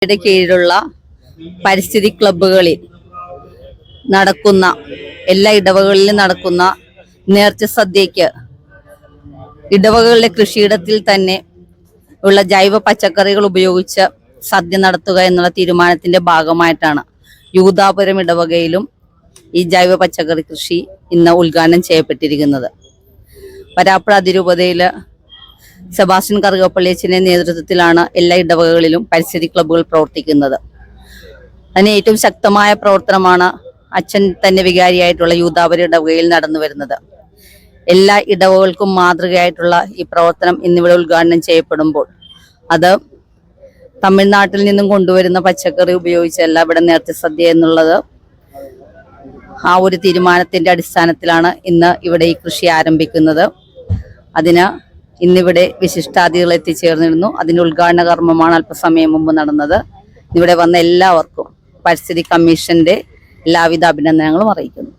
യുടെ കീഴിലുള്ള പരിസ്ഥിതി ക്ലബ്ബുകളിൽ നടക്കുന്ന എല്ലാ ഇടവകളിലും നടക്കുന്ന നേർച്ച സദ്യയ്ക്ക് ഇടവകളുടെ കൃഷിയിടത്തിൽ തന്നെ ഉള്ള ജൈവ പച്ചക്കറികൾ ഉപയോഗിച്ച് സദ്യ നടത്തുക എന്നുള്ള തീരുമാനത്തിന്റെ ഭാഗമായിട്ടാണ് യൂദാപുരം ഇടവകയിലും ഈ ജൈവ പച്ചക്കറി കൃഷി ഇന്ന് ഉദ്ഘാടനം ചെയ്യപ്പെട്ടിരിക്കുന്നത്. വരാപ്പുഴ അതിരൂപതയില് സെബാസ്റ്റ്യൻ കറുകപ്പള്ളിയച്ചന്റെ നേതൃത്വത്തിലാണ് എല്ലാ ഇടവകകളിലും പരിസ്ഥിതി ക്ലബ്ബുകൾ പ്രവർത്തിക്കുന്നത്. അതിന് ഏറ്റവും ശക്തമായ പ്രവർത്തനമാണ് അച്ഛൻ തന്നെ വികാരിയായിട്ടുള്ള യൂദാപുരം ഇടവകയിൽ നടന്നു വരുന്നത്. എല്ലാ ഇടവകൾക്കും മാതൃകയായിട്ടുള്ള ഈ പ്രവർത്തനം ഇന്നിവിടെ ഉദ്ഘാടനം ചെയ്യപ്പെടുമ്പോൾ അത് തമിഴ്നാട്ടിൽ നിന്നും കൊണ്ടുവരുന്ന പച്ചക്കറി ഉപയോഗിച്ചല്ല ഇവിടെ നേർച്ച സദ്യ എന്നുള്ളത് ആ ഒരു തീരുമാനത്തിന്റെ അടിസ്ഥാനത്തിലാണ് ഇന്ന് ഇവിടെ ഈ കൃഷി ആരംഭിക്കുന്നത്. അതിന് ഇന്നിവിടെ വിശിഷ്ടാതിഥികൾ എത്തിച്ചേർന്നിരുന്നു. അതിന്റെ ഉദ്ഘാടന കർമ്മമാണ് അല്പസമയം മുമ്പ് നടന്നത്. ഇവിടെ വന്ന എല്ലാവർക്കും പരിസ്ഥിതി കമ്മീഷന്റെ എല്ലാവിധ അഭിനന്ദനങ്ങളും അറിയിക്കുന്നു.